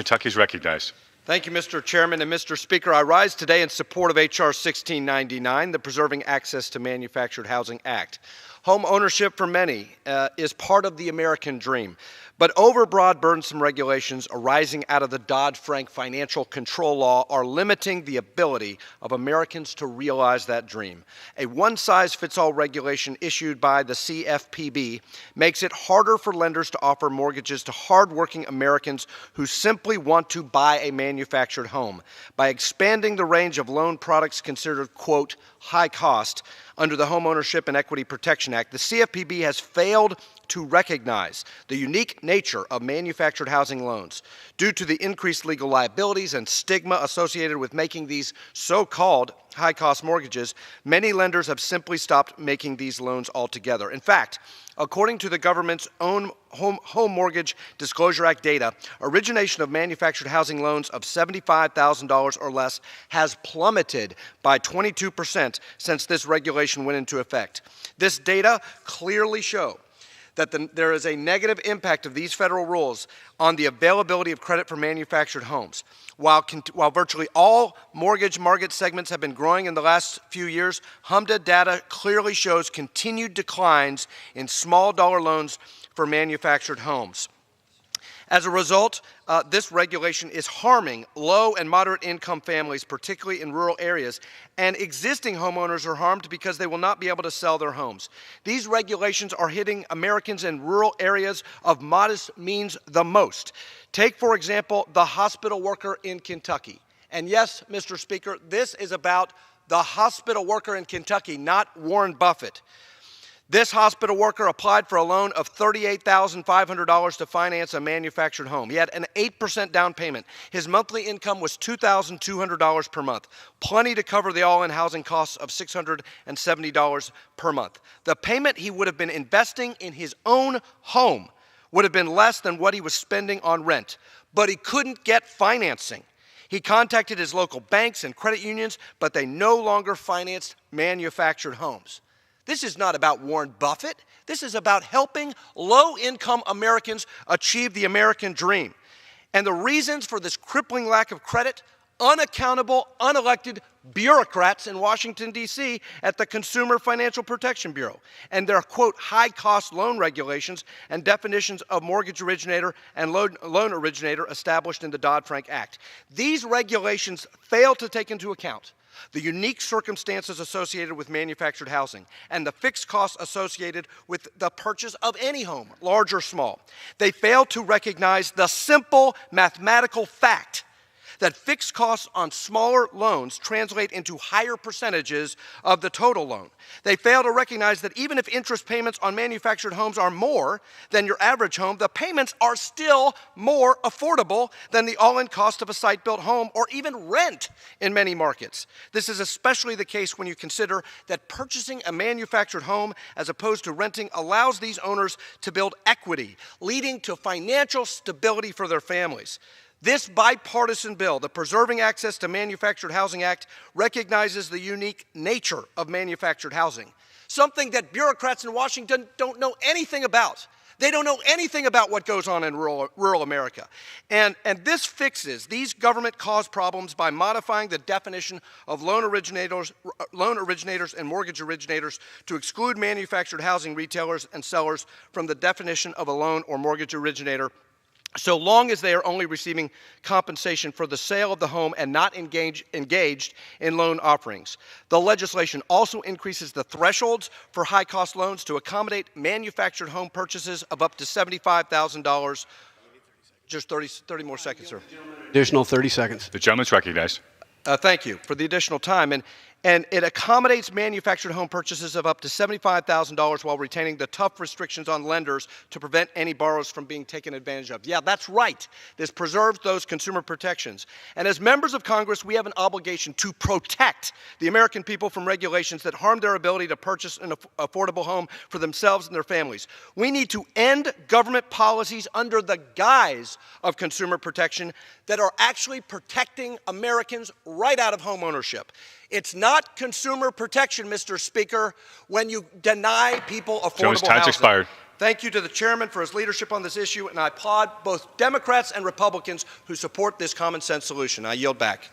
Kentucky is recognized. Thank you, Mr. Chairman and Mr. Speaker. I rise today in support of H.R. 1699, the Preserving Access to Manufactured Housing Act. Home ownership for many is part of the American dream, but overbroad, burdensome regulations arising out of the Dodd-Frank financial control law are limiting the ability of Americans to realize that dream. A one-size-fits-all regulation issued by the CFPB makes it harder for lenders to offer mortgages to hardworking Americans who simply want to buy a manufactured home. By expanding the range of loan products considered, quote, high cost, under the Homeownership and Equity Protection Act, the CFPB has failed to recognize the unique nature of manufactured housing loans. Due to the increased legal liabilities and stigma associated with making these so-called high-cost mortgages, many lenders have simply stopped making these loans altogether. In fact, according to the government's own Home Mortgage Disclosure Act data, origination of manufactured housing loans of $75,000 or less has plummeted by 22% since this regulation went into effect. This data clearly shows that there is a negative impact of these federal rules on the availability of credit for manufactured homes. While virtually all mortgage market segments have been growing in the last few years, HMDA data clearly shows continued declines in small dollar loans for manufactured homes. As a result, this regulation is harming low and moderate income families, particularly in rural areas, and existing homeowners are harmed because they will not be able to sell their homes. These regulations are hitting Americans in rural areas of modest means the most. Take, for example, the hospital worker in Kentucky. And yes, Mr. Speaker, this is about the hospital worker in Kentucky, not Warren Buffett. This hospital worker applied for a loan of $38,500 to finance a manufactured home. He had an 8% down payment. His monthly income was $2,200 per month, plenty to cover the all-in housing costs of $670 per month. The payment he would have been investing in his own home would have been less than what he was spending on rent, but he couldn't get financing. He contacted his local banks and credit unions, but they no longer financed manufactured homes. This is not about Warren Buffett. This is about helping low-income Americans achieve the American dream. And the reasons for this crippling lack of credit, unaccountable, unelected bureaucrats in Washington, D.C. at the Consumer Financial Protection Bureau and their, quote, high-cost loan regulations and definitions of mortgage originator and loan originator established in the Dodd-Frank Act. These regulations fail to take into account the unique circumstances associated with manufactured housing and the fixed costs associated with the purchase of any home, large or small. They fail to recognize the simple mathematical fact that fixed costs on smaller loans translate into higher percentages of the total loan. They fail to recognize that even if interest payments on manufactured homes are more than your average home, the payments are still more affordable than the all-in cost of a site-built home or even rent in many markets. This is especially the case when you consider that purchasing a manufactured home as opposed to renting allows these owners to build equity, leading to financial stability for their families. This bipartisan bill, the Preserving Access to Manufactured Housing Act, recognizes the unique nature of manufactured housing, something that bureaucrats in Washington don't know anything about. They don't know anything about what goes on in rural America. And this fixes these government-caused problems by modifying the definition of loan originators and mortgage originators to exclude manufactured housing retailers and sellers from the definition of a loan or mortgage originator, so long as they are only receiving compensation for the sale of the home and not engaged in loan offerings. The legislation also increases the thresholds for high-cost loans to accommodate manufactured home purchases of up to $75,000. Just 30 more seconds, sir. Additional 30 seconds. The gentleman's recognized. Thank you for the additional time. And it accommodates manufactured home purchases of up to $75,000 while retaining the tough restrictions on lenders to prevent any borrowers from being taken advantage of. Yeah, that's right. This preserves those consumer protections. And as members of Congress, we have an obligation to protect the American people from regulations that harm their ability to purchase an affordable home for themselves and their families. We need to end government policies under the guise of consumer protection that are actually protecting Americans right out of home ownership. It's not consumer protection, Mr. Speaker, when you deny people affordable Jones, time's housing. expired. Thank you to the chairman for his leadership on this issue, and I applaud both Democrats and Republicans who support this common sense solution. I yield back.